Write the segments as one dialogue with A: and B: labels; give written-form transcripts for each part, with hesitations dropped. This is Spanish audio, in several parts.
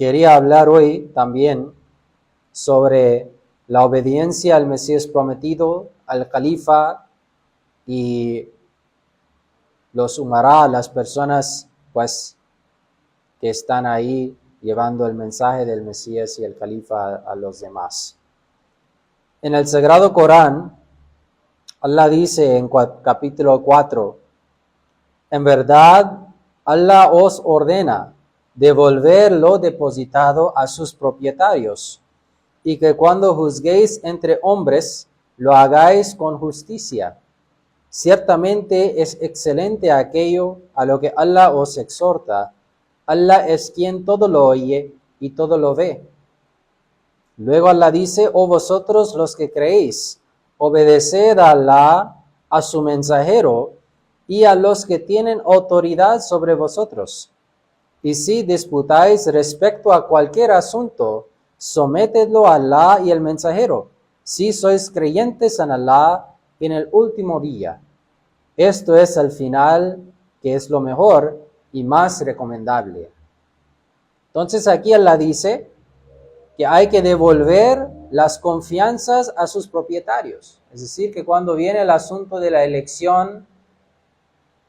A: Quería hablar hoy también sobre la obediencia al Mesías prometido, al califa y los umará, las personas pues que están ahí llevando el mensaje del Mesías y el califa a los demás. En el Sagrado Corán, Allah dice en capítulo 4, en verdad, Allah os ordena devolver lo depositado a sus propietarios, y que cuando juzguéis entre hombres, lo hagáis con justicia. Ciertamente es excelente aquello a lo que Allah os exhorta. Allah es quien todo lo oye y todo lo ve. Luego Allah dice, oh vosotros los que creéis, obedeced a Allah, a su mensajero, y a los que tienen autoridad sobre vosotros. Y si disputáis respecto a cualquier asunto, sometedlo a Allah y el mensajero, si sois creyentes en Allah en el último día. Esto es al final, que es lo mejor y más recomendable. Entonces aquí Allah dice que hay que devolver las confianzas a sus propietarios. Es decir, que cuando viene el asunto de la elección,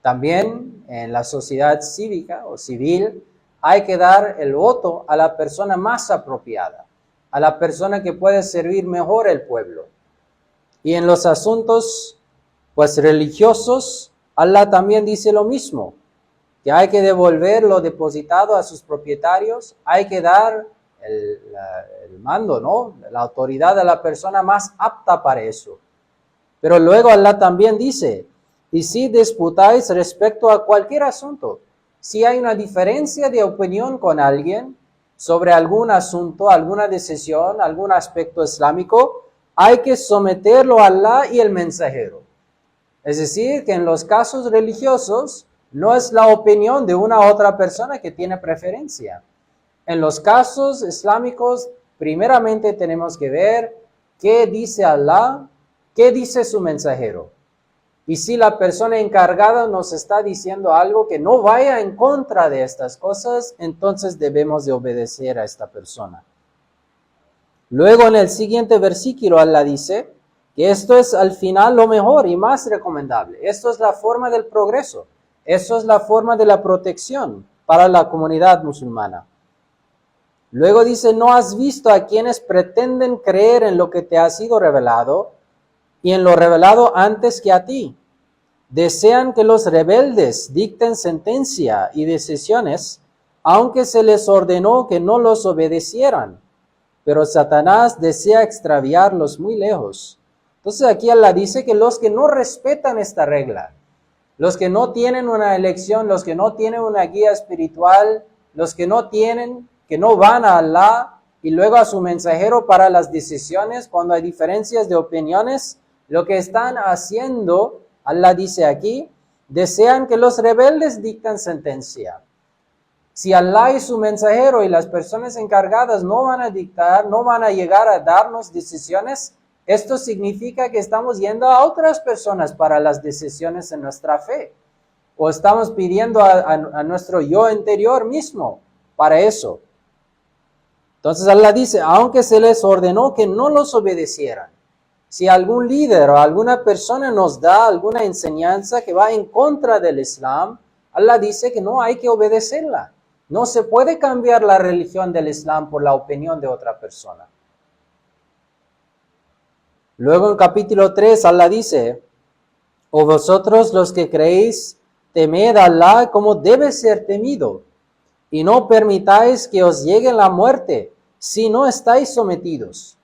A: también en la sociedad cívica o civil, hay que dar el voto a la persona más apropiada, a la persona que puede servir mejor al pueblo. Y en los asuntos pues religiosos, Allah también dice lo mismo, que hay que devolver lo depositado a sus propietarios, hay que dar el mando, ¿no? La autoridad a la persona más apta para eso. Pero luego Allah también dice, y si disputáis respecto a cualquier asunto, si hay una diferencia de opinión con alguien sobre algún asunto, alguna decisión, algún aspecto islámico, hay que someterlo a Allah y el mensajero. Es decir, que en los casos religiosos no es la opinión de una otra persona que tiene preferencia. En los casos islámicos, primeramente tenemos que ver qué dice Allah, qué dice su mensajero. Y si la persona encargada nos está diciendo algo que no vaya en contra de estas cosas, entonces debemos de obedecer a esta persona. Luego en el siguiente versículo Allah dice que esto es al final lo mejor y más recomendable. Esto es la forma del progreso. Esto es la forma de la protección para la comunidad musulmana. Luego dice, ¿no has visto a quienes pretenden creer en lo que te ha sido revelado y en lo revelado antes que a ti? Desean que los rebeldes dicten sentencia y decisiones, aunque se les ordenó que no los obedecieran. Pero Satanás desea extraviarlos muy lejos. Entonces aquí Allah dice que los que no respetan esta regla, los que no tienen una elección, los que no tienen una guía espiritual, los que no van a Allah y luego a su mensajero para las decisiones, cuando hay diferencias de opiniones, lo que están haciendo, Allah dice aquí, desean que los rebeldes dicten sentencia. Si Allah y su mensajero y las personas encargadas no van a dictar, no van a llegar a darnos decisiones, esto significa que estamos yendo a otras personas para las decisiones en nuestra fe. O estamos pidiendo a nuestro yo interior mismo para eso. Entonces Allah dice, aunque se les ordenó que no los obedecieran, si algún líder o alguna persona nos da alguna enseñanza que va en contra del Islam, Allah dice que no hay que obedecerla. No se puede cambiar la religión del Islam por la opinión de otra persona. Luego en capítulo 3, Allah dice, o vosotros los que creéis, temed a Allah como debe ser temido, y no permitáis que os llegue la muerte si no estáis sometidos.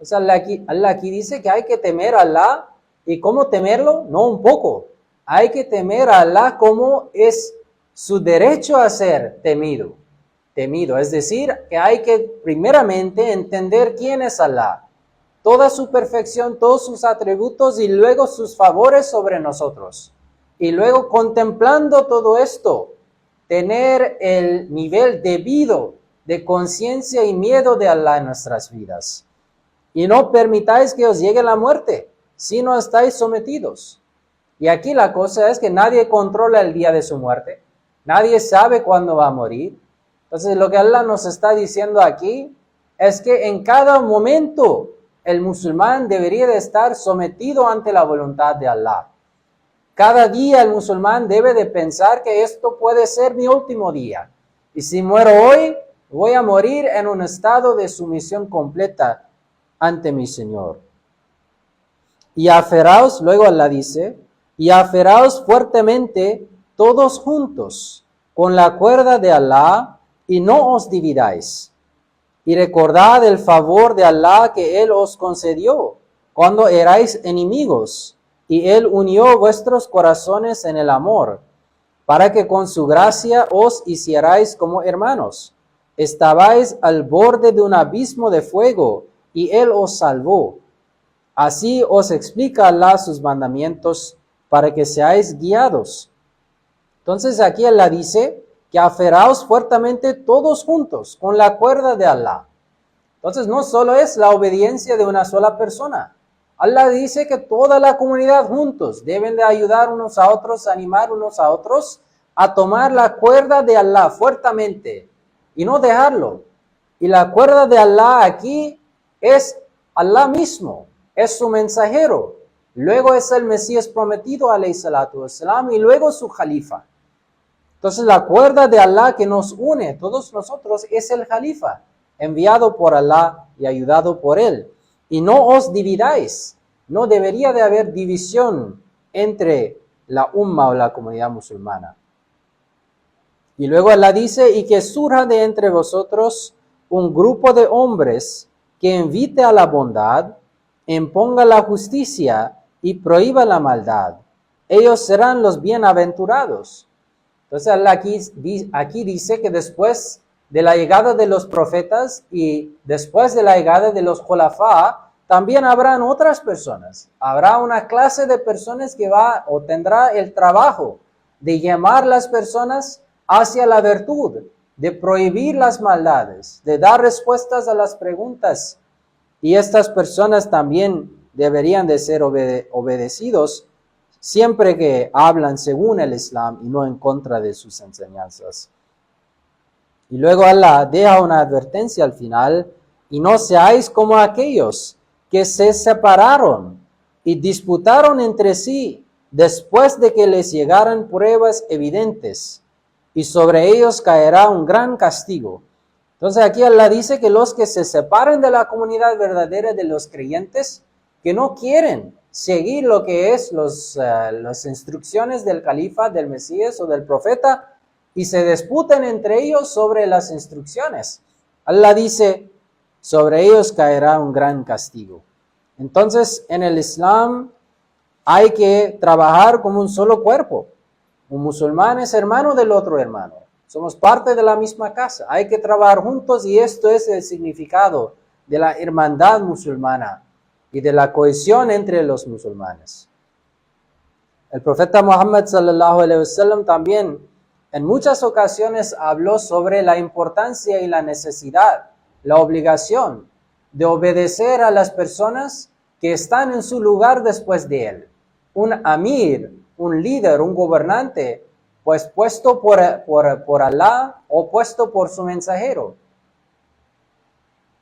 A: O sea, Allah aquí dice que hay que temer a Allah, ¿y cómo temerlo? No un poco. Hay que temer a Allah como es su derecho a ser temido. Es decir, que hay que primeramente entender quién es Allah, toda su perfección, todos sus atributos y luego sus favores sobre nosotros. Y luego contemplando todo esto, tener el nivel debido de conciencia y miedo de Allah en nuestras vidas. Y no permitáis que os llegue la muerte si no estáis sometidos. Y aquí la cosa es que nadie controla el día de su muerte. Nadie sabe cuándo va a morir. Entonces lo que Allah nos está diciendo aquí es que en cada momento el musulmán debería de estar sometido ante la voluntad de Allah. Cada día el musulmán debe de pensar que esto puede ser mi último día. Y si muero hoy, voy a morir en un estado de sumisión completa ante mi Señor. Y aferraos, luego Allah dice, y aferraos fuertemente todos juntos con la cuerda de Allah y no os dividáis. Y recordad el favor de Allah que Él os concedió cuando erais enemigos, y Él unió vuestros corazones en el amor, para que con su gracia os hicierais como hermanos. Estabais al borde de un abismo de fuego, y Él os salvó. Así os explica Allah sus mandamientos para que seáis guiados. Entonces aquí Allah dice que aferraos fuertemente todos juntos con la cuerda de Allah. Entonces no solo es la obediencia de una sola persona. Allah dice que toda la comunidad juntos deben de ayudar unos a otros, animar unos a otros a tomar la cuerda de Allah fuertemente y no dejarlo. Y la cuerda de Allah aquí es Allah mismo, es su mensajero. Luego es el Mesías prometido, alayhi salatu wassalam, y luego su Jalifa. Entonces la cuerda de Allah que nos une, todos nosotros, es el Jalifa, enviado por Allah y ayudado por Él. Y no os dividáis, no debería de haber división entre la umma o la comunidad musulmana. Y luego Allah dice, y que surja de entre vosotros un grupo de hombres que invite a la bondad, imponga la justicia y prohíba la maldad. Ellos serán los bienaventurados. Entonces Allah aquí dice que después de la llegada de los profetas y después de la llegada de los khulafá, también habrán otras personas. Habrá una clase de personas que va o tendrá el trabajo de llamar a las personas hacia la virtud, de prohibir las maldades, de dar respuestas a las preguntas. Y estas personas también deberían de ser obedecidos siempre que hablan según el Islam y no en contra de sus enseñanzas. Y luego Allah deja una advertencia al final, y no seáis como aquellos que se separaron y disputaron entre sí después de que les llegaran pruebas evidentes, y sobre ellos caerá un gran castigo. Entonces aquí Allah dice que los que se separen de la comunidad verdadera de los creyentes, que no quieren seguir lo que es las instrucciones del califa, del Mesías o del profeta, y se disputen entre ellos sobre las instrucciones. Allah dice, sobre ellos caerá un gran castigo. Entonces, en el Islam hay que trabajar como un solo cuerpo. Un musulmán es hermano del otro hermano. Somos parte de la misma casa. Hay que trabajar juntos y esto es el significado de la hermandad musulmana y de la cohesión entre los musulmanes. El profeta Muhammad sallallahu alaihi wasallam también en muchas ocasiones habló sobre la importancia y la necesidad, la obligación de obedecer a las personas que están en su lugar después de él. Un amir, un líder, un gobernante, pues puesto por Allah o puesto por su mensajero.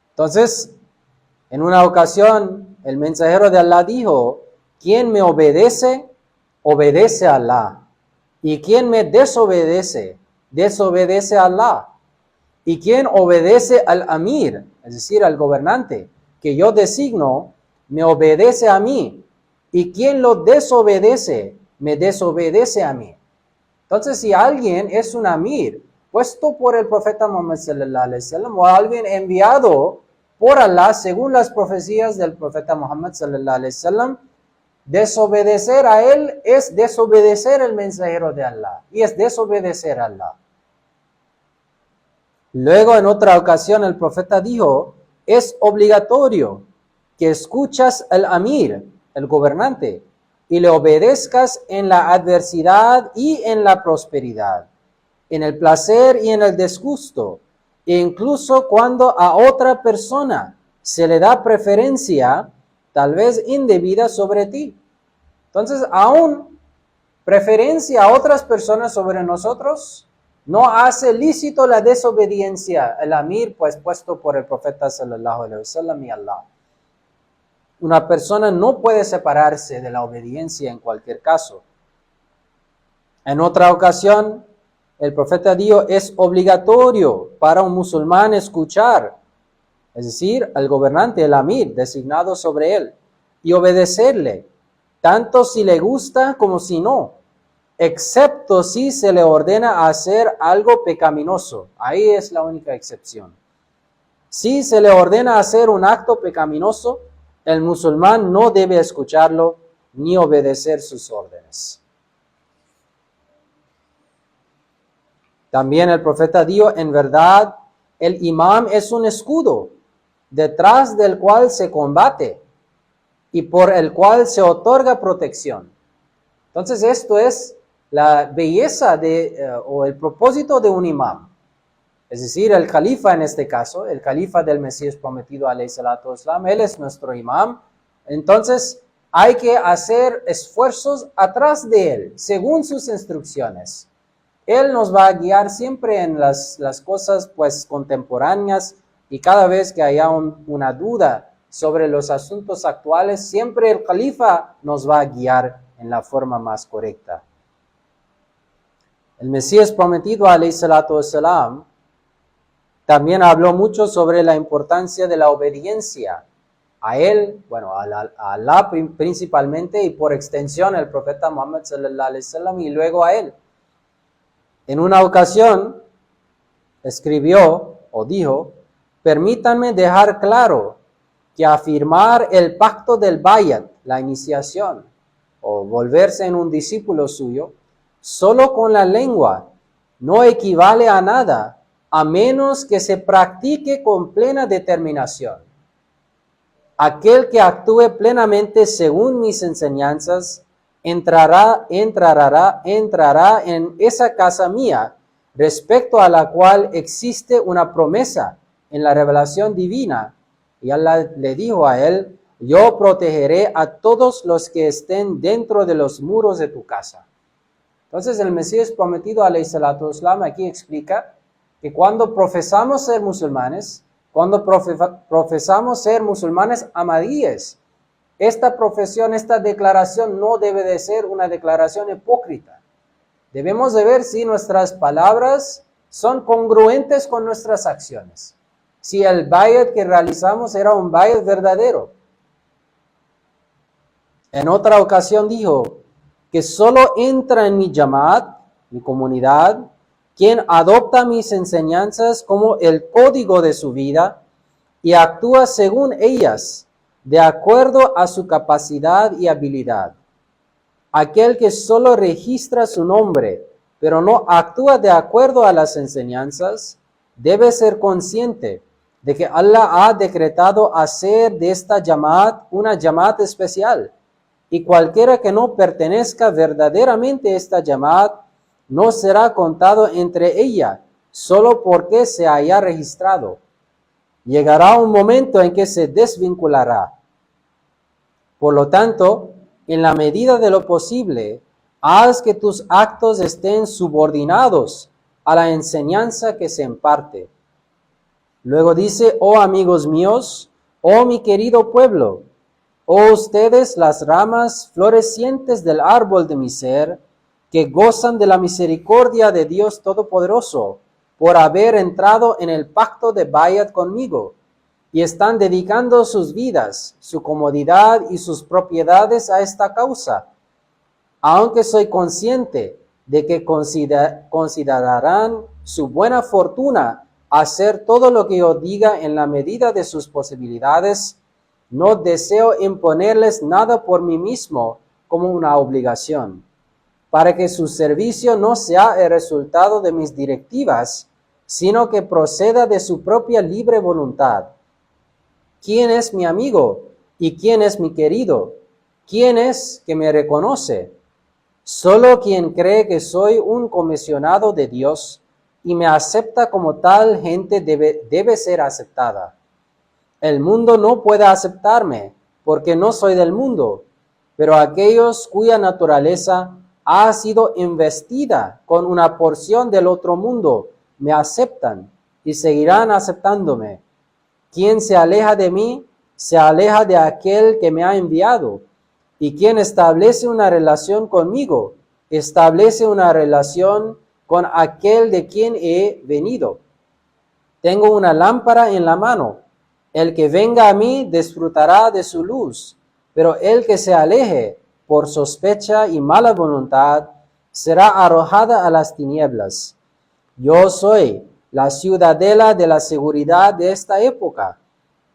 A: Entonces, en una ocasión, el mensajero de Allah dijo, quien me obedece, obedece a Allah. Y quien me desobedece, desobedece a Allah. Y quien obedece al amir, es decir, al gobernante, que yo designo, me obedece a mí. Y quien lo desobedece, me desobedece a mí. Entonces, si alguien es un amir, puesto por el profeta Muhammad sallallahu alaihi wasallam, o alguien enviado por Allah, según las profecías del profeta Muhammad sallallahu alaihi wasallam, desobedecer a él es desobedecer el mensajero de Allah y es desobedecer a Allah. Luego en otra ocasión el profeta dijo, es obligatorio que escuchas al amir, el gobernante, y le obedezcas en la adversidad y en la prosperidad, en el placer y en el disgusto, e incluso cuando a otra persona se le da preferencia tal vez indebida sobre ti. Entonces, aún preferencia a otras personas sobre nosotros no hace lícito la desobediencia, el amir pues puesto por el profeta sallallahu alaihi wasallam y Allah. Una persona no puede separarse de la obediencia en cualquier caso. En otra ocasión, el profeta dijo, es obligatorio para un musulmán escuchar, es decir, al gobernante, el amir, designado sobre él, y obedecerle, tanto si le gusta como si no, excepto si se le ordena hacer algo pecaminoso. Ahí es la única excepción. Si se le ordena hacer un acto pecaminoso, el musulmán no debe escucharlo ni obedecer sus órdenes. También el profeta dijo, en verdad, el imam es un escudo, detrás del cual se combate y por el cual se otorga protección. Entonces esto es la belleza o el propósito de un imam. Es decir, el califa en este caso, el califa del Mesías prometido alayhi salatu wasalam, él es nuestro imam. Entonces hay que hacer esfuerzos atrás de él, según sus instrucciones. Él nos va a guiar siempre en las cosas pues contemporáneas y cada vez que haya una duda sobre los asuntos actuales, siempre el califa nos va a guiar en la forma más correcta. El Mesías prometido alayhi salatu wasalam también habló mucho sobre la importancia de la obediencia a él, bueno, a Allah principalmente y por extensión al profeta Muhammad sallallahu alaihi wasallam y luego a él. En una ocasión escribió o dijo, permítanme dejar claro que afirmar el pacto del bayat, la iniciación, o volverse en un discípulo suyo, solo con la lengua, no equivale a nada, a menos que se practique con plena determinación. Aquel que actúe plenamente según mis enseñanzas, entrará en esa casa mía, respecto a la cual existe una promesa en la revelación divina. Y Allah le dijo a él, yo protegeré a todos los que estén dentro de los muros de tu casa. Entonces el Mesías prometido alayhi salatu wasalam aquí explica que cuando profesamos ser musulmanes, ahmadíes, esta profesión, esta declaración no debe de ser una declaración hipócrita. Debemos de ver si nuestras palabras son congruentes con nuestras acciones. Si el bayat que realizamos era un bayat verdadero. En otra ocasión dijo que solo entra en mi jamaat, mi comunidad, quien adopta mis enseñanzas como el código de su vida y actúa según ellas, de acuerdo a su capacidad y habilidad. Aquel que solo registra su nombre, pero no actúa de acuerdo a las enseñanzas, debe ser consciente de que Allah ha decretado hacer de esta jamaat una jamaat especial, y cualquiera que no pertenezca verdaderamente a esta jamaat no será contado entre ella, solo porque se haya registrado. Llegará un momento en que se desvinculará. Por lo tanto, en la medida de lo posible, haz que tus actos estén subordinados a la enseñanza que se imparte. Luego dice, oh amigos míos, oh mi querido pueblo, oh ustedes las ramas florecientes del árbol de mi ser, que gozan de la misericordia de Dios Todopoderoso, por haber entrado en el pacto de bayat conmigo, y están dedicando sus vidas, su comodidad y sus propiedades a esta causa. Aunque soy consciente de que considerarán su buena fortuna hacer todo lo que yo diga en la medida de sus posibilidades, no deseo imponerles nada por mí mismo como una obligación, para que su servicio no sea el resultado de mis directivas, sino que proceda de su propia libre voluntad. ¿Quién es mi amigo? ¿Y quién es mi querido? ¿Quién es que me reconoce? Solo quien cree que soy un comisionado de Dios y me acepta como tal gente debe ser aceptada. El mundo no puede aceptarme porque no soy del mundo, pero aquellos cuya naturaleza ha sido investida con una porción del otro mundo, me aceptan y seguirán aceptándome. Quien se aleja de mí, se aleja de aquel que me ha enviado. Y quien establece una relación conmigo, establece una relación con aquel de quien he venido. Tengo una lámpara en la mano. El que venga a mí disfrutará de su luz, pero el que se aleje por sospecha y mala voluntad será arrojada a las tinieblas. Yo soy la ciudadela de la seguridad de esta época.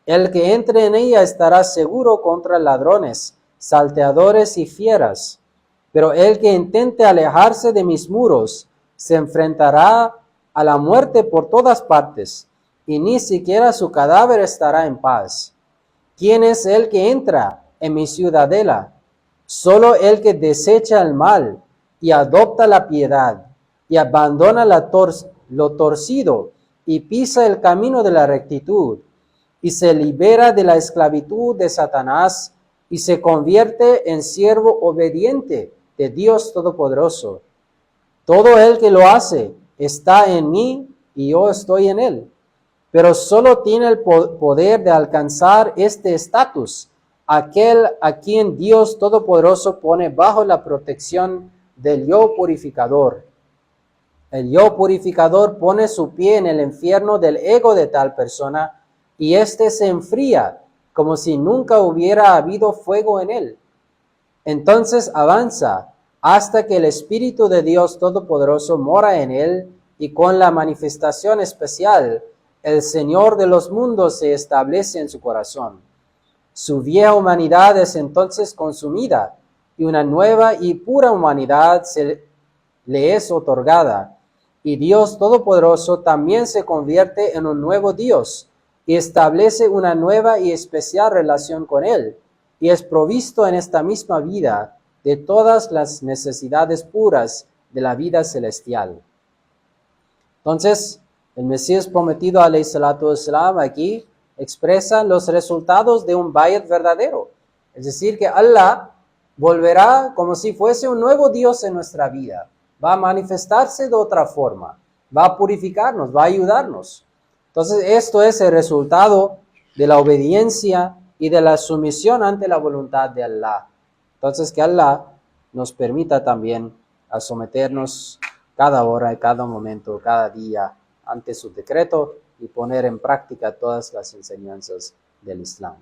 A: El que entre en ella estará seguro contra ladrones, salteadores y fieras. Pero el que intente alejarse de mis muros se enfrentará a la muerte por todas partes, y ni siquiera su cadáver estará en paz. ¿Quién es el que entra en mi ciudadela? Solo el que desecha el mal y adopta la piedad, y abandona lo torcido, y pisa el camino de la rectitud, y se libera de la esclavitud de Satanás, y se convierte en siervo obediente de Dios Todopoderoso. Todo el que lo hace está en mí y yo estoy en él. Pero solo tiene el poder de alcanzar este estatus aquel a quien Dios Todopoderoso pone bajo la protección del yo purificador. El yo purificador pone su pie en el infierno del ego de tal persona y éste se enfría como si nunca hubiera habido fuego en él. Entonces avanza hasta que el Espíritu de Dios Todopoderoso mora en él y con la manifestación especial, el Señor de los mundos se establece en su corazón. Su vieja humanidad es entonces consumida y una nueva y pura humanidad le es otorgada. Y Dios Todopoderoso también se convierte en un nuevo Dios y establece una nueva y especial relación con Él, y es provisto en esta misma vida de todas las necesidades puras de la vida celestial. Entonces, el Mesías prometido, alayhi salatu wassalam, aquí expresa los resultados de un bayat verdadero. Es decir, que Allah volverá como si fuese un nuevo Dios en nuestra vida. Va a manifestarse de otra forma. Va a purificarnos, va a ayudarnos. Entonces, esto es el resultado de la obediencia y de la sumisión ante la voluntad de Allah. Entonces, que Allah nos permita también a someternos cada hora, cada momento, cada día ante su decreto y poner en práctica todas las enseñanzas del Islam.